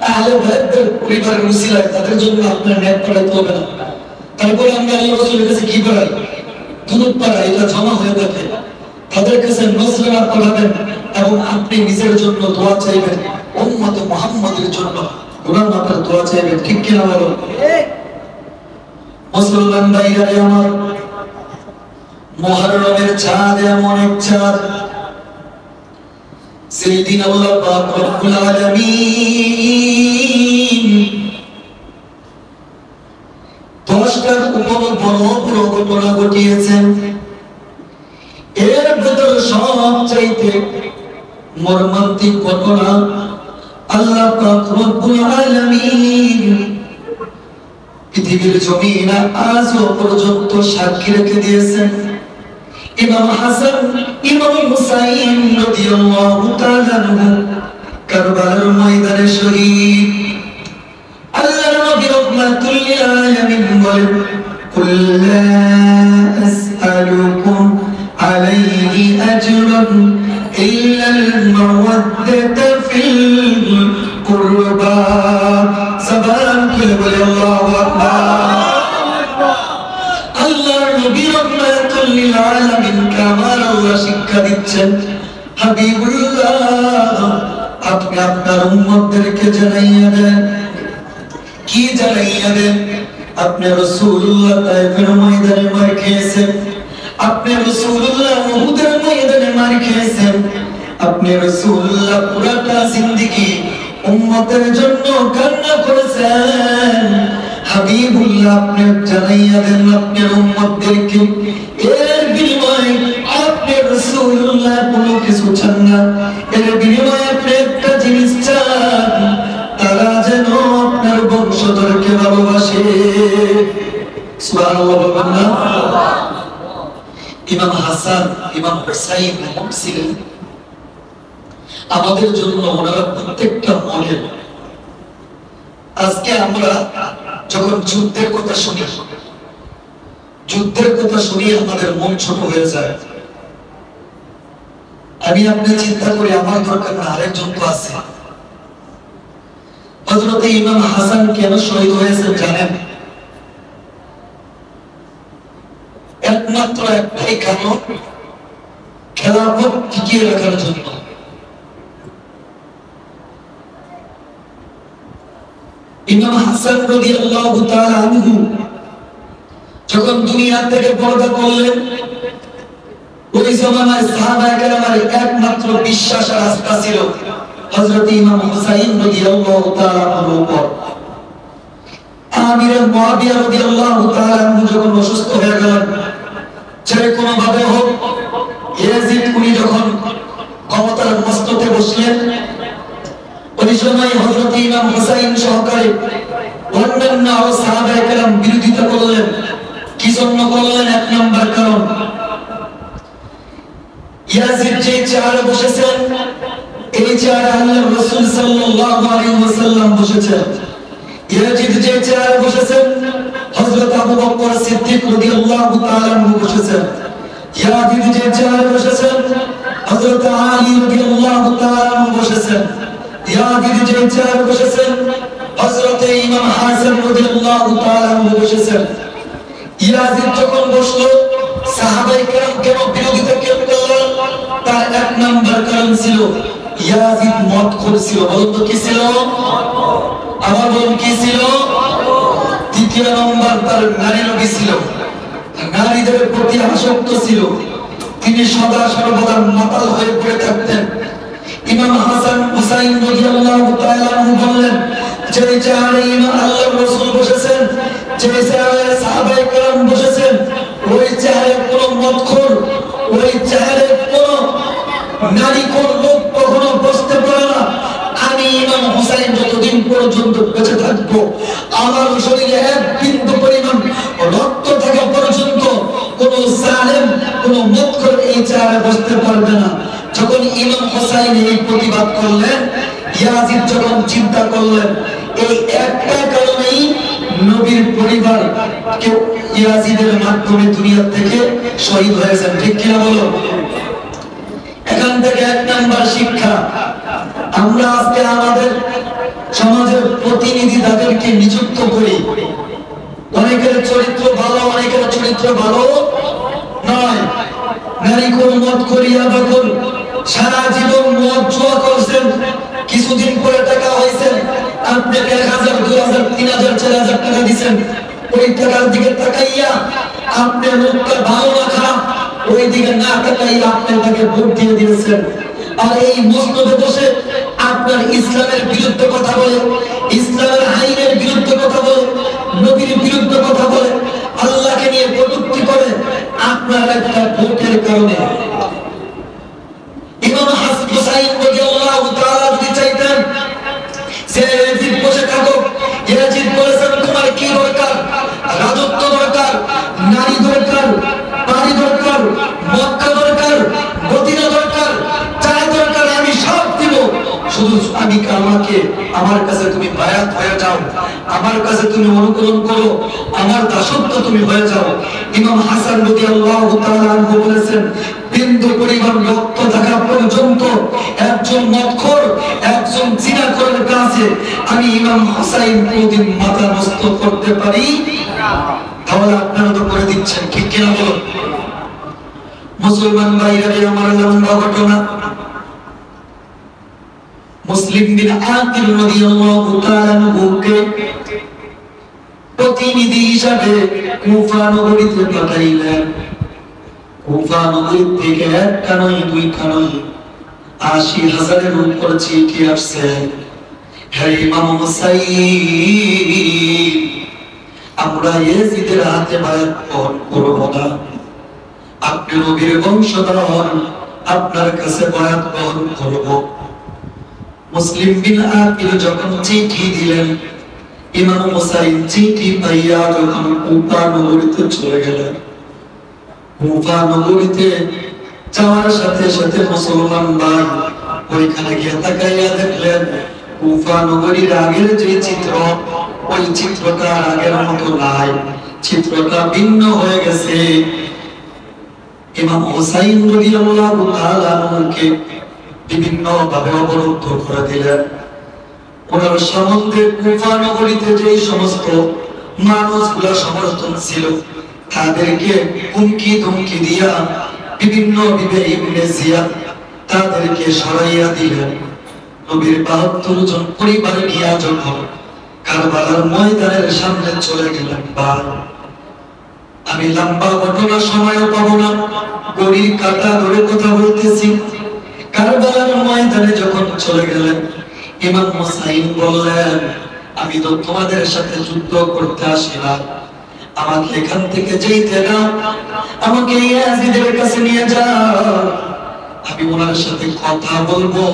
আহলে বাইতের পরিবারের উসিলায় তাদের জন্য আপনার নেক পড়াইতে হবে না। তারপরে আমরা আল্লাহর রাসূলের কাছে কি করাই? দুরূদ পড়াই, এটা জমা হয়ে যাবে। তাদের কাছে নজরানা পড়াবেন এবং আপনি নিজের জন্য দোয়া চাইবেন, উম্মত মুহাম্মাদের জন্য গুনাহ মাফের দোয়া চাইবেন। ঠিক কি না বলো? মুসলমান ভাইরা আমার, মুহররমের চাঁদ এমন এক চাঁদ, সেই দিন আল্লাহ পাক রব্বুল আলামিন 10টার উপর বড় বড় ঘটনা ঘটিয়েছেন। এর ভিতর সবচাইতে মর্মান্তিক ঘটনা আল্লাহ পাক রব্বুল আলামিন পৃথিবীর জমিনে আজও পর্যন্ত সাক্ষী রেখে দিয়েছেন। ইমাম হাসান, ইমাম হুসাইন রাদিয়াল্লাহু তাআলা আনহু কারবালার ময়দানে শহীদ। আল্লাহর নবী রাহমাতুল লিল আলামিন বলেন, কুল লা আসআলুকুম আলাইহি আজরান ইল্লাল মাওয়াদ্দাতা ফিল কুরবা। সাবান খুলে বলে আল্লাহু আকবার। আল্লাহর নবী রাহমাতুল লিল আলামিন কামার আল্লাহ শিক্ষা দিচ্ছেন, হাবিবুল্লাহ আপনি আপনার উম্মতদেরকে জানাইয়া দেন। কি জানাইয়া দেন? আপনি রাসূলুল্লাহ তায়েফের ময়দানে মার খেয়েছেন, আপনি রাসূলুল্লাহ উহুদের ময়দানে মার খেয়েছেন, আপনি রাসূলুল্লাহ পুরাটা জিন্দেগি উম্মতের জন্য কান্না করেছেন। হাবিবুল্লাহ আপনি জানাইয়া দেন আপনার উম্মতদেরকে, এর বিনিময়ে রাসূলুল্লাহ কোনো কিছু চান না, এর বিনিময়ে আপনি একটা জিনিস চান, তারা যেন আপনার বংশধরকে ভালোবাসে। সুবহানাল্লাহ বলবেন না? ইমাম হাসান ইমাম হুসাইন ছিলেন আমাদের জন্য ওনারা প্রত্যেকটা মডেল। আজকে আমরা যখন যুদ্ধের কথা শুনি, যুদ্ধের কথা শুনি আমাদের মন ছোট হয়ে যায়। আমি আপনি চিন্তা করি আমার দরকার না, আরেকজন তো আছে। হযরত ইমাম হাসান কেন শহীদ হয়েছেন জানেন? একমাত্র একটাই কারণ, খেলাফত টিকিয়ে রাখার জন্য। ইমাম হাসান রাদিয়াল্লাহু তাআলা আনহু যখন দুনিয়া থেকে পর্দা করলেন, ওই জামানায় সাহাবায়ে কেরামের একমাত্র বিশ্বাস আর আস্থা ছিল হযরত ইমাম হুসাইন রাদিয়াল্লাহু তাআলা আনহুর উপর। আমির মুআবিয়া রাদিয়াল্লাহু তাআলা আনহু যখন অসুস্থ হয়ে গেলেন, যে কোনো ভাবে হোক ইয়াজিদ উনি যখন ক্ষমতার মস্তকে বসলেন, ওই সময় হযরত ইমাম হুসাইন সহকারে অন্যান্য আরো সাহাবায়ে কেরাম বিরোধিতা করলেন। কি জন্য করলেন? এক নম্বর কারণ, ইয়াজিদ যে চেয়ারে বসেছেন, এই চেয়ারে আল্লাহর রাসূল সাল্লাল্লাহু আলাইহি ওয়াসাল্লাম বসেছেন। ইয়াজিদ যে চেয়ারে বসেছেন, হযরত আবু বকর সিদ্দিক রাদিয়াল্লাহু তাআলা আনহু বসেছেন। ইয়াজিদ যে চেয়ারে বসেছেন, হযরত আলী রাদিয়াল্লাহু তাআলা আনহু বসেছেন। ইয়াজিদ যে চেয়ারে বসেছেন, হযরত ইমাম হাসান রাদিয়াল্লাহু তাআলা আনহু বসেছেন। ইয়াজিদ যখন বসলো, সাহাবায়ে কেরাম কেন বিরোধিতা করলেন? তার এক নাম্বার কারণ ছিল ইয়াজিদ মদখোর ছিল। বলুন তো কি ছিল? আবার বলুন কি ছিল? দ্বিতীয় নম্বর, তার নারী লোভী ছিল, নারীদের প্রতি আসক্ত ছিল। তিনি সদা সর্বদা মাতাল হয়ে পড়ে থাকতেন। ইমাম হাসান হুসাইন রাদিয়াল্লাহু তাআলা আনহু বললেন, যে চেয়ারে ইমাম আল্লাহর রাসূল বসেছেন, যে চেয়ারে সাহাবায়ে কেরাম বসেছেন, ওই চেয়ারে কোনো মদখোর, ওই চেয়ারে কোনো নারীখোর লোক কখনো বসতে পারে না। আমি ইমাম হুসাইন যতদিন পর্যন্ত বেঁচে থাকবো, আমার শরীরে এক বিন্দু পরিমাণ রক্ত থাকা পর্যন্ত কোন জালেম, কোন মদখোর এই চেয়ারে বসতে পারবে না। যখন ইমাম হুসাইন এই প্রতিবাদ করলেন, ইয়াজিদ যখন চিন্তা করলেন, এই একটা কারণেই নবীর পরিবার কেউ ইয়াজিদের মাধ্যমে দুনিয়া থেকে শহীদ হয়েছেন। ঠিক কিনা বলো? এখান থেকে এক নাম্বার শিক্ষা, আমরা আজকে আমাদের সমাজের প্রতিনিধি তাদেরকে নিযুক্ত করি। অনেকের চরিত্র ভালো, অনেকের চরিত্র ভালো নয়। নারী কোন মদ করিয়া দেখুন, সারা জীবন মদ জুয়া করছেন, কিছুদিন পরে টাকা হয়েছেন, আপনাকে 1000, 2000, 3000, 4000 টাকা দিচ্ছেন। ওই টাকার দিকে তাকাইয়া আপনার মুখটা ভালো না খারাপ, ওই দিকে না তাকাইয়া আপনি তাকে ভোট দিয়ে দিয়েছেন। আর এই মসজিদে বসে আপনার ইসলামের বিরুদ্ধে কথা বলে, ইসলামের আইনের বিরুদ্ধে কথা বলে, নবীর বিরুদ্ধে কথা বলে, আল্লাহকে নিয়ে কটূক্তি করে, আপনার একটা ভোটের কারণে। ইমাম হাসান হুসাইন রাদিয়াল্লাহু তাআলা যদি চাইতেন যে ইয়াজিদ বসে থাকো, ইয়াজিদ বলেছেন তোমার কি দরকার? রাজত্ব দরকার, নারী দরকার, বাড়ি দরকার, মক্কা দরকার, মদিনা দরকার, চাই দরকার, আমি সব দিব, শুধু আমি আমাকে আমার কাছে তুমি বায়াত হয়ে যাও, আমার কাছে তুমি অনুকরণ করো, আমার দাসত্ব তুমি হয়ে যাও। ইমাম হাসান রাদিয়াল্লাহু তাআলা আনহু বলেছেন, বিন্দু পরিমাণ রক্ত থাকা পর্যন্ত একজন মদখোর, একজন জিনাখোরের কাছে আমি ইমাম হুসাইন কোনদিন মাথা নত করতে পারি না। তাহলে আপনারা তো করে দিচ্ছেন, ঠিক কিনা বলুন? মুসলমান ভাইরা, আমার লম্বা ঘটনা। মুসলিম বিন আকিল রাদিয়াল্লাহু তাআলা আনহুকে প্রতিনিধি হিসাবে কুফা নগরীতে পাঠাইলেন। কুফা নগরী থেকে একটা নয়, দুইটা নয়, 80,000-এর উপর চিঠি আসছে। হে ইমাম হুসাইন, আমরা ইয়াজিদের হাতে বায়াত করব না, আপনি নবীর বংশধর, আপনার কাছে বয়াত গ্রহণ করব। মুসলিম বিন আকিল যখন চিঠি দিলেন, ইমাম হুসাইন চিঠি পাইয়া যখন কুফা নগরীতে চলে গেলেন, কুফা নগরীতে যাওয়ার সাথে সাথে মুসলমান ভাই ওইখানে গিয়ে তাকাইয়া দেখলেন কুফা নগরীর আগের যে চিত্র, ওই চিত্রটা আগের মতো নাই, চিত্রটা ভিন্ন হয়ে গেছে। ইমাম হুসাইন রাদিয়াল্লাহু তাআলা আনহুকে বিভিন্ন ভাবে অবরুদ্ধ করে দিলেন। ওনার সম্বন্ধে কুফা নগরীতে যে সমস্ত মানুষগুলো সমর্থন ছিল, তাদেরকে হুমকি ধমকি দিয়া বিভিন্ন বিবে ইবনে জিয়াদ তাদেরকে সরাইয়া দিলেন। নবীর ৭২ জন পরিবার নিয়ে যখন কারবালার ময়দানের সামনে চলে গেলেন, আমি লম্বা ঘটনা সময় পাবো না, গড়ির কাটা ধরে কথা বলতেছি। কারবালার ময়দানে যখন চলে গেলেন, ইমাম হুসাইন বললেন, আমি তো তোমাদের সাথে যুদ্ধ করতে আসি না, আমাকে এখান থেকে যেতে দাও, আমাকে ইয়াজিদের কাছে নিয়ে যাও, আমি ওনার সাথে কথা বলবো,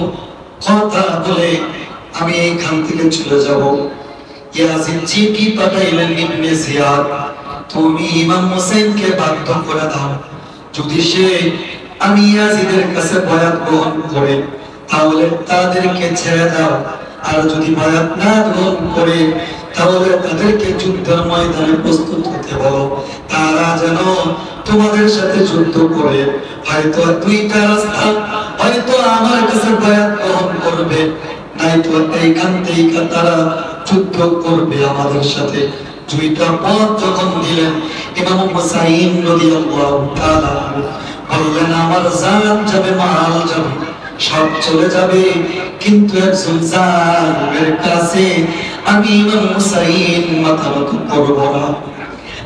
কথা বলে আমি এখান থেকে চলে যাব। ইয়াজিদ চিঠি পাঠাইলেন ইবনে জিয়াদ, তুমি ইমাম হুসাইনকে বাধ্য করে দাও, যদি সে আমি ইয়াজিদের কাছে বয়াত গ্রহণ করে তাহলে তাদেরকে ছেড়ে দাও, আর যদি বয়াত না গ্রহণ করে তাহলে তাদেরকে যুদ্ধের ময়দানে প্রস্তুত হতে বলো, তারা যেন তোমাদের সাথে যুদ্ধ করে। হয়তো দুইটা রাস্তা, হয়তো আমার কাছে বয়াত গ্রহণ করবে, নয়তো এইখান থেকে তারা যুদ্ধ করবে আমাদের সাথে। দুইটা পথ যখন দিলেন, ইমাম হুসাইন রাদিয়াল্লাহু তাআলা বললেন, আমার জান যাবে, মাল যাবে, সব চলে যাবে, কিন্তু একজন জালিমের কাছে আমি ইমাম হুসাইন মাথা নত করব না।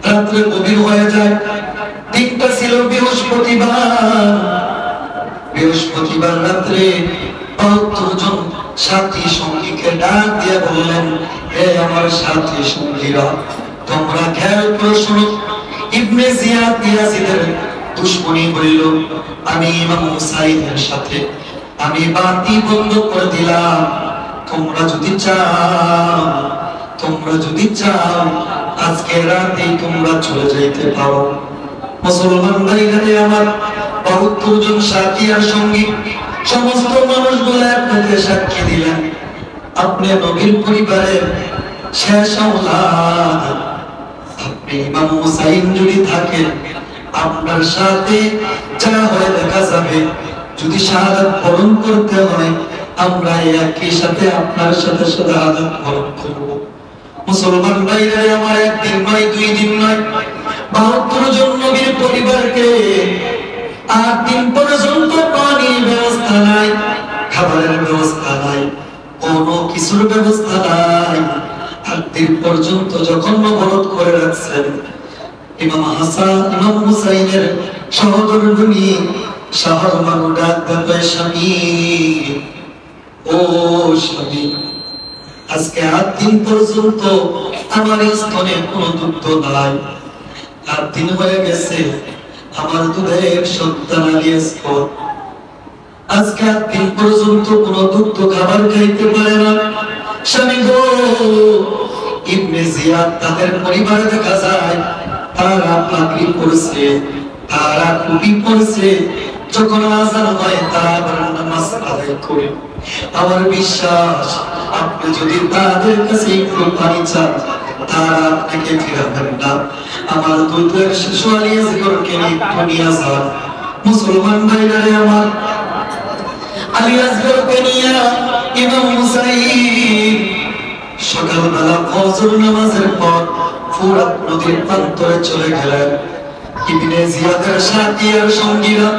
রাত্রে গভীর হয়ে যায়, দিনটা ছিল বৃহস্পতিবার রাত্রে ৭২ জন সাথী সঙ্গীকে ডাক দিয়ে বললেন, হে আমার সাথী সঙ্গীরা, তোমরা খেয়াল করে শোনো, ইবনে জিয়াদ ইয়াজিদের দুশমনী হইল, আমি ইমাম হুসাইনের সাথে আমি বাতি বন্ধ করে দিলাম, তোমরা যদি চাও আজকে রাতেই তোমরা চলে যাইতে পারো। মুসলমান ভাইরা আমার, ৭২ জন সাথী আর সঙ্গী সমস্ত মানুষগুলো আপনাকে সাক্ষী দিলেন, আপনি নবীর পরিবারের শেষ আওলাদ, আপনি ইমাম হুসাইন যদি থাকেন, আপনার সাথে যা হয় দেখা যাবে, যদি শাহাদাত বরণ করতে হয় আমরা একই সাথে আপনার সাথে শাহাদাত বরণ করব। মুসলমান ভাইরা আমার, একদিন নয়, 2 দিন নয়, ৭২ জন নবীর পরিবারকে ৮ দিন পর্যন্ত পানির ব্যবস্থা নাই, খাবারের ব্যবস্থা নাই, কোনো কিছুর ব্যবস্থা নাই। ৮ দিন পর্যন্ত যখন অবরোধ করে রাখছেন, ইমাম হাসান ইমাম হুসাইনের সহধর্মিণী শাহরমানু ডাক দেয়, স্বামী, ও স্বামী, আজকে ৮ দিন পর্যন্ত আমার স্তনে কোনো দুধ নাই, ৮ দিন হয়ে গেছে আমার দুধের সন্তান আলিয়াসপর, আজকে ৮ দিন পর্যন্ত কোনো দুধ খাবার খাইতে পারে না। স্বামী গো, ইবনে জিয়াদ তাদের পরিবারে দেখা যায় তারা পাগড়ি পরছে, তারা টুপি পরছে, যখন আযান হয় তারা নামাজ আদায় করে। আমার বিশ্বাস, আপনি যদি তাদের কাছে একটু পানি চান, তারা আপনাকে ফিরাবেন না। আমার দুধের শিশু আলিয়াসগরকে একটু নিয়ে যান। মুসলমান ভাইরা আমার, আলিয়াসগরকে নিয়ে ইমাম হুসাইন সকালবেলা ফজর নামাজের পর ফুরাত নদীর প্রান্তরে চলে গেলেন। ইবনে জিয়াদের সাথী আর সঙ্গীরা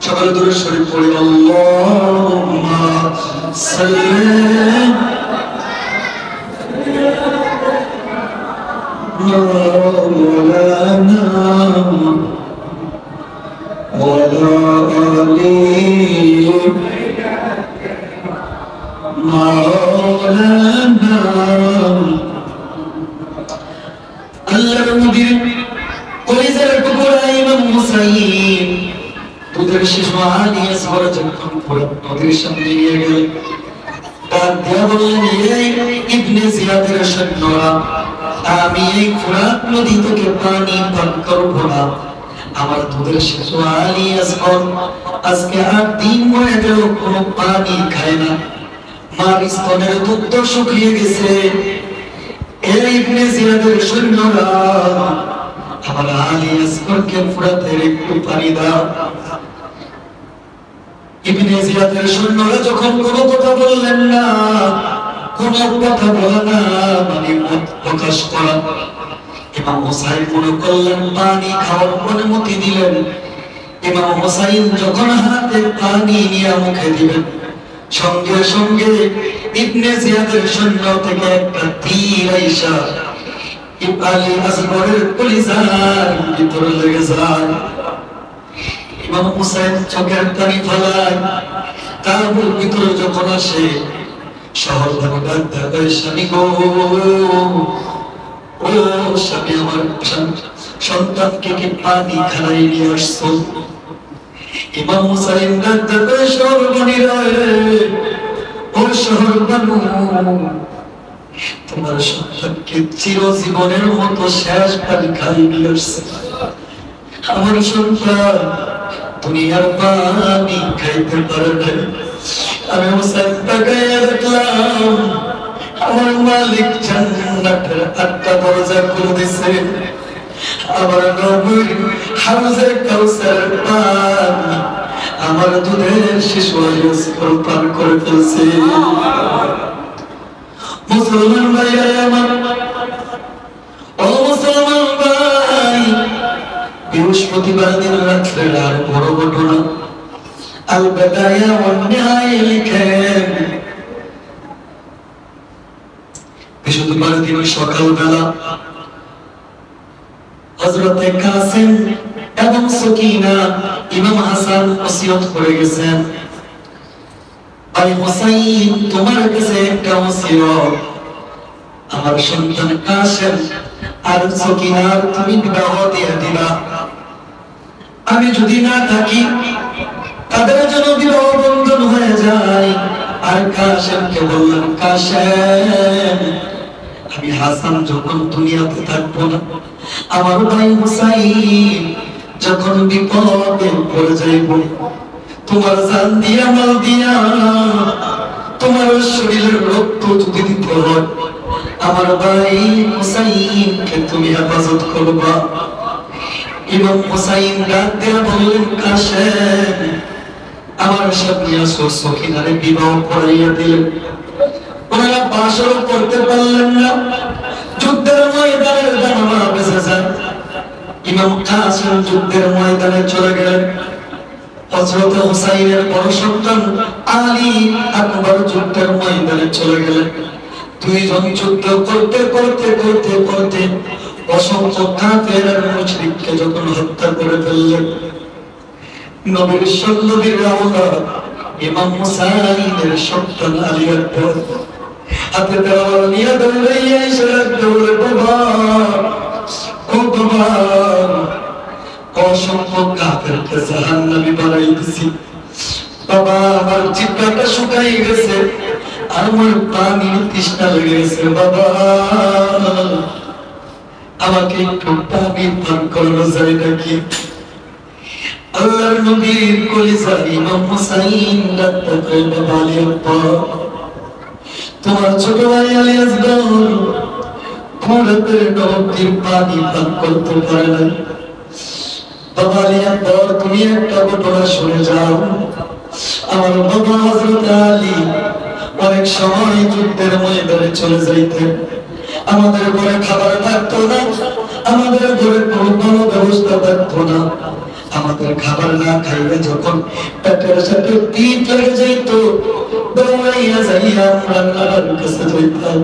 সকালে দরুদ শরীফ পড়ে, আল্লাহুম্মা সাল্লি মাওলানা ওয়ালা আলি মাওলানা। আল্লাহর নবীর কলিজার টুকরা ইমাম মুসা হুসাইন দুধের শিশু আলী আসগর যখন ফুরাত নদীর সামনে নিয়ে গেল, তার দেয়া বললেন, ইবনে জিয়াদের সৈন্যরা, আমি এই ফুরাত নদী থেকে পানি পান করবো না। আমার দুধের শিশু আলী আসগর আজকে 8 দিন হয়ে গেল কোনো পানি খায় না, মার স্তনের দুধ শুকিয়ে গেছে। এই ইবনে জিয়াদের সৈন্যরা, আমার আলী আসগরকে ফুরাতের একটু পানি দাও। ইবনে জিয়াদের সৈন্যরা যখন কোনো কথা বললেন না, কোনো কথা বলা না, মানে মত প্রকাশ করা, ইমাম হুসাইন মনে করলেন পানি খাওয়ার অনুমতি দিলেন। ইমাম হুসাইন যখন হাতে পানি নিয়ে মুখে দিবেন, সঙ্গে সঙ্গে ইবনে জিয়াদের সৈন্য থেকে একটা তীর আইসা আলী আসগরের কলিজার ভিতরে লেগে যায়। ইমাম হুসাইন চোখের পানি ফেলায়, তার বুক ভিতরে যখন আসে, শহর থেকে ডাক দেয়, স্বামী গো, ও স্বামী, আমার সন্তানকে কি পানি খাই নিয়ে আসছো? ইমাম হুসাইন ডাক দেয়, শহরবাণীরা, ও শহরবানু, তোমার সন্তানকে চিরজীবনের মতো শেষ পানি খাই নিয়ে আসছে। আমার সন্তান দুনিয়ার পানি খাইতে পারে না। আমি হুসাইন তাকাইয়া দেখলাম আমার মালিক জান্নাতের 8টা দরজা খুলে দিছে। আমার নবীর হাউজে কাউসারের পানি আমার দুধের শিশু আসগর পান করে ফেলছে। মুসলমান ভাইরা আমার, ও মুসলমান ভাই, বৃহস্পতিবার দিন রাত্রে আর বড় ঘটনা। আল বাদায়া ওয়ান নিহায়া লিখেন, বৃহস্পতিবার দিন সকালবেলা হযরতে কাসিম এবং সকিনা ইমাম হাসান ওসিয়ত করে গেছেন, ভাই হুসাইন, তোমার কাছে একটা ওসিয়ত, আমার সন্তান কাসিম আর সকিনার তুমি বিবাহ দিয়ে দিবা। আমি যদি না থাকি, তাদের জন্য বিবাহ বন্ধন হয়ে যায়। আর কাসেমকে বললেন, কাসেম, আমি হাসান যখন দুনিয়াতে থাকবো না, আমার ভাই হুসাইন যখন বিপদে পড়ে যাইব, তোমার জান দিয়া মাল দিয়া তোমার শরীরের রক্ত যদি দিতে হয়, আমার ভাই হুসাইনকে তুমি হেফাজত করবা। ইমাম হুসাইন ডাক দিয়ে বললেন, কাসেম, আমার সাথে আসো, সকিনারে বিবাহ করাইয়া দিলেন। ওনারা বাসরও করতে পারলেন না, যুদ্ধের ময়দানের জানালা বেঁচে যায়। ইমাম কাসেম যুদ্ধের ময়দানে চলে গেলেন। হযরত হুসাইনের বড় সন্তান আলী আকবর যুদ্ধের ময়দানে চলে গেলেন। দুইজন যুদ্ধ করতে করতে করতে করতে অসংখ্য কাফের আর মুশরিককে যখন হত্যা করে ফেললেন, নবীর সন্নবীর আওলাদ ইমাম হুসাইনের সন্তান আলী আকবর হাতে তরবারি নিয়ে দৌড়াইয়া এসে দৌড়ে, বাবা, ও বাবা, অসংখ্য কাফেরকে জাহান্নামী বানাই দিছি। বাবা, আমার জিহ্বাটা শুকাই গেছে, আমার পানির তৃষ্ণা লেগে গেছে। বাবা, আমাকে একটু পানি পান করানো যায় নাকি? আল্লাহর নবীর কলিজা ইমাম হুসাইন ডাকতে কই, বাবা আলী আকবর, তোমার ছোট ভাই আলী আসগর ফুরাতের নদীর পানি পান করতে পারে না। বাবা আলী আকবর, তুমি একটা ঘটনা শুনে যাও। আমার বাবা হযরত আলী অনেক সময় যুদ্ধের ময়দানে চলে যাইতেন। আমাদের ঘরে খাবার থাকতো না, আমাদের ঘরে কোনো ব্যবস্থা থাকতো না। আমাদের খাবার না খাইলে যখন পেটের সাথে পিঠ লেগে যাইত, দৌড়াইয়া যাইয়া আমরা নানার কাছে যাইতাম।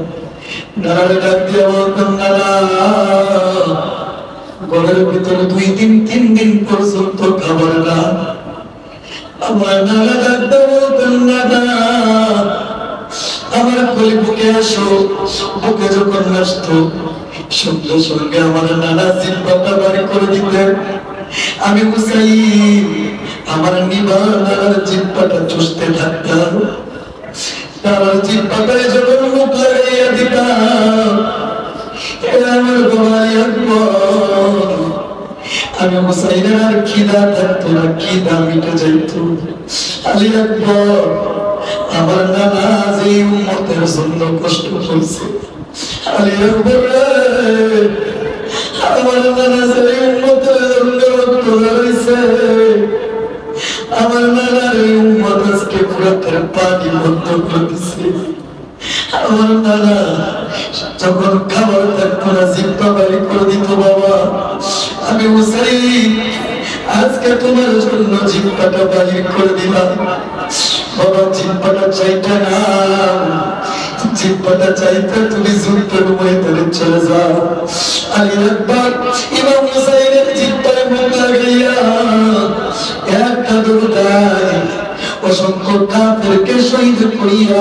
নানারে ডাক দিয়ে বলতাম, নানা, ঘরের ভিতরে 2-3 দিন পর্যন্ত খাবার না। আমার নানা ডাক দিয়ে বলতেন, নানা, আমার কোলে বুকে আসো। বুকে যখন আসতো, সঙ্গে সঙ্গে আমার নানা জিহ্বাটা বাড়ি করে দিতেন। আমি হুসাইন আমার নিবানার জিহ্বাটা চুষতে থাকতাম, তার জিহ্বাটায় যখন মুখ লাগাইয়া দিতাম, আমার বাবাই আকবর, আমি হুসাইনের আর খিদা থাকতো না, খিদা মিটে যাইত। আলী আকবর, আমার নানা যে উম্মতের জন্য কষ্ট করছে, আলী আকবর আমার নানা যে উম্মতের জন্য রক্ত ঝরাইছে, আমার নানার এই উম্মত আজকে ফুরাতের পানি বন্ধ করে দিছে। আমার নানা যখন খাবার থাকতো না জিহ্বা বাড়ি করে দিত, বাবা আমি হুসাইন আজকে তোমার জন্য জিহ্বাটা বাহির করে দিলাম। বাবা জিহ্বাটা চাইতে না, জিহ্বাটা চাইতে তুমি যুদ্ধের ময়দানে চলে যাও। আলী আকবর ইমাম হুসাইনের জিহ্বায় মুখ লাগাইয়া একটা দৌড়ায়, অসংখ্য কাফেরকে শহীদ করিয়া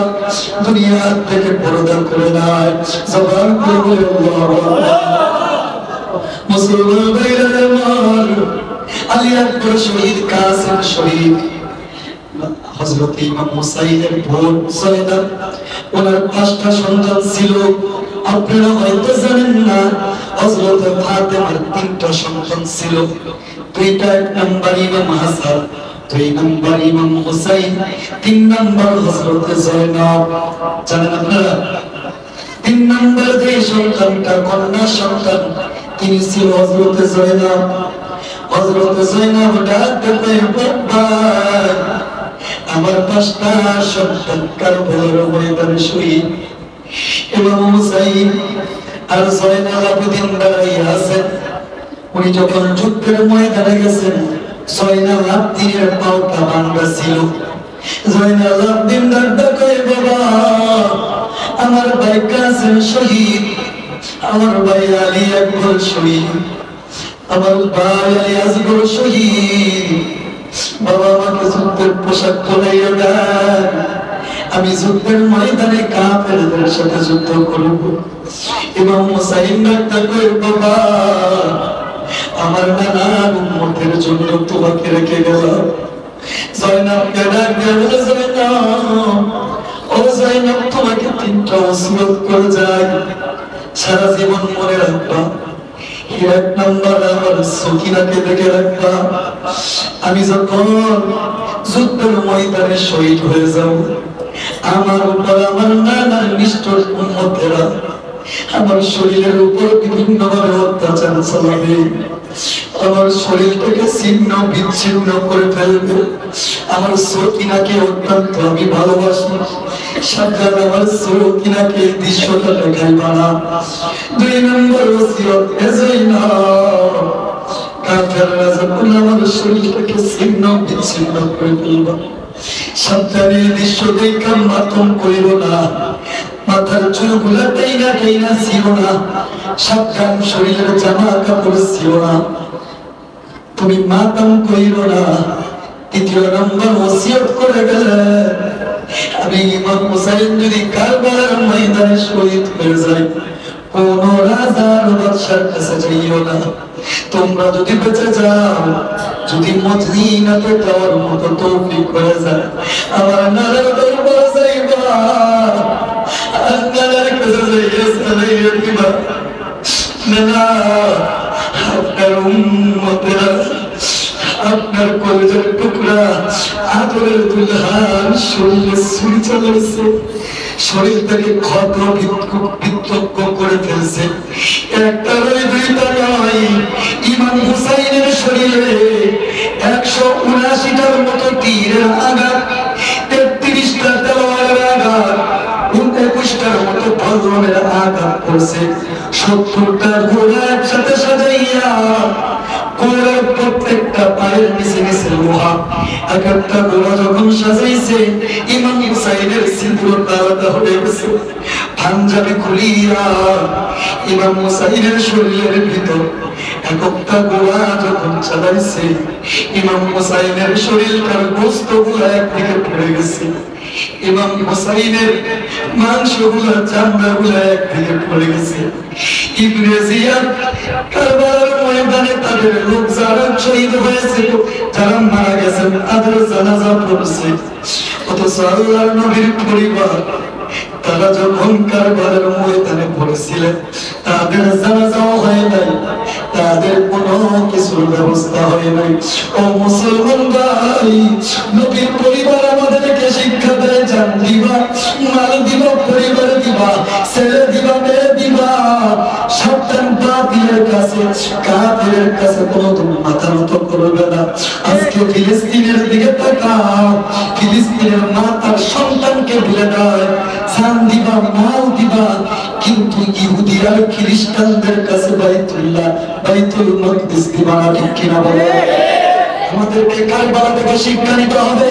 দুনিয়া থেকে পর্দা করে নেয়। জবান করে মুসলমান ভাইরা আমার, আলী আকবর শহীদ, কাসেম শহীদ, হযরত ইমাম হুসাইনের বোন সৈয়দা, ওনার 5টা সন্তান ছিল। আপনারা হয়তো জানেন না, হযরত ফাতেমার 3টা সন্তান ছিল। 2টা, 1 নম্বর ইমাম হাসান, 2 নম্বর ইমাম হুসাইন, 3 নম্বর হযরত জয়নব। জানেন আপনারা 3 নম্বর যে সন্তানটা কন্যা সন্তান, তিনি ছিল হযরত জয়নব। হযরত জয়নব ডাকতে বাবা, আমার 5টা সন্তান কারবালার ময়দানে শহীদ। ইমাম হুসাইন আর জয়নাল আবেদিন দাঁড়াইয়া আছেন। উনি যখন যুদ্ধের ময়দানে গেছেন, জয়নাল আবেদিনের পাওটা ভাঙা ছিল। জয়নাল আবেদিন ডাকতে কয় বাবা, আমার ভাই কাসেম শহীদ, আমার ভাই আলী আকবর শহীদ, আমার ভাই আলী আসগর শহীদ। বাবা আমাকে যুদ্ধের পোশাক পরাইয়া দেন, আমি যুদ্ধের ময়দানে কাফেরদের সাথে যুদ্ধ করব। ইমাম হুসাইন ডাকতে কয় বাবা, আমার নানার উম্মতের জন্য তোমাকে রেখে গেলাম। জয়নবকে ডাক দিয়ে বলে, জয়নব, ও জয়নব, তোমাকে 3টা ওসিয়ত করে যাই, সারা জীবন মনে রাখবা। 1 নম্বর, আমার সকিনাকে দেখে রাখবা। আমি যখন যুদ্ধের ময়দানে শহীদ হয়ে যাব, আমার উপর আমার নানার নিষ্ঠুর উম্মতেরা আমার শরীরের উপর বিভিন্ন ভাবে অত্যাচার চালাবে, আমার শরীরটাকে ছিন্ন বিচ্ছিন্ন করে ফেলবে। আমার সকিনাকে অত্যন্ত আমি ভালোবাসি, সাবধান আমার সকিনাকে দৃশ্যটা দেখাইবা না। 2 নম্বর ওসিয়ত, এজই না কাফেররা যখন আমার শরীরটাকে ছিন্ন বিচ্ছিন্ন করে ফেলবে, সাবধানে দৃশ্য দেখা মাতম করিব না, মাথার চুলগুলা টাইনা টাইনা ছিল না, সাবধান শরীরের জামা কাপড় ছিল না, তুমি মাতম করিব না। 3 নম্বর ওসিয়ত করে গেলে, আমি ইমাম হুসাইন যদি কারবালার ময়দানে শহীদ হয়ে যাই, কোন রাজার বাদশার কাছে যাইও না। তোমরা যদি বেঁচে যাও, যদি মদিনাতে যাওয়ার মতো তৌফিক হয়ে যায়, আমার নানার দরবারে যাইবা, আর নানার কাছে যাইয়া সালাইয়া দিবা, নানা আপনার উম্মতেরা, আপনার কলেজের টুকরা আদরের দুলহান শরীরে ছুরি চালাইছে, শরীর থেকে ক্ষত বিক্ষত করে ফেলছে। একটা নয়, 2টা নয়, ইমাম হুসাইনের শরীরে 179টার মতো তীরের আঘাত, 33টা তলোয়ারের আঘাত, 21টার মতো বজ্রের আঘাত করছে। 70টা ঘোড়া একসাথে সাজাইয়া, ঘোড়ার প্রত্যেকটা পায়ের নিচে নিচে লোহা। একটা ঘোড়া যখন সাজাইছে, ইমাম হুসাইনের সিঁদুরটা আলাদা হয়ে গেছে। পাঞ্জাবি খুলিয়া ইমাম হুসাইনের শরীরের ভিতর একটা ঘোড়া যখন চালাইছে, ইমাম হুসাইনের শরীরটার গোশতগুলো একদিকে পড়ে গেছে, ইমাম হুসাইনের মাংসগুলো চামড়াগুলো একদিকে পড়ে গেছে। ইবনে জিয়াদ কারবালার ময়দানে তাদের লোক যারা শহীদ হয়েছিল, যারা মারা গেছেন, তাদের জানাজা পড়ছে। অথচ আল্লাহর নবীর পরিবার তারা যখন কারবালার ময়দানে পড়েছিলেন, তাদের জানাজাও হয় নাই, তাদের কোনো কিছুর ব্যবস্থা হয় নাই। ও মুসলমান ভাই, নবীর পরিবার আমাদেরকে শিক্ষা দেয়, জান দিবা, মাল দিবা, পরিবার দিবা, ছেলে দিবা, মেয়ে দিবা, সাবধান বাতিলের কাছে, কাফেরের কাছে কোনোদিন মাথা নত করবে না। আজকে ফিলিস্তিনের দিকে তাকাও, ফিলিস্তিনের মা তার সন্তানকে ভুলে দেয়, জান দিবা, মাল দিবা, কিন্তু ইহুদিরা খ্রিস্টানদের কাছে বাইতুল মাকদিস দিবা না, ঠিক কিনা বলে? আমাদেরকে কারবালা থেকে শিক্ষা নিতে হবে।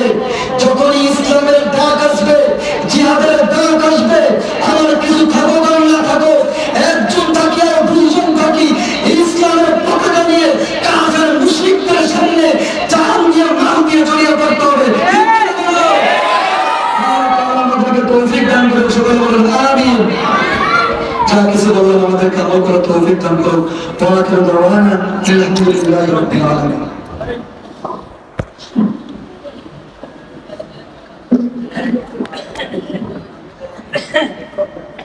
যখন ইসলামের ডাক আসবে, জিহাদের ডাক আসবে, আমার কিছু থাকো আর না থাকো, একজন থাকি আর দুইজন থাকি, ইসলামের পতাকা নিয়ে কাফের মুশরিকদের সামনে জান দিয়ে মাল দিয়ে জড়িয়ে পড়তে হবে। আমাদেরকে তৌফিক দান করে, সকলে বলেন আমিন। যা কিছু বললেন আমাদেরকে আমল করার তৌফিক দান করুন। ওয়া আখিরু দাওয়ানা আলহামদুলিল্লাহি রাব্বিল আলামিন। Thank you.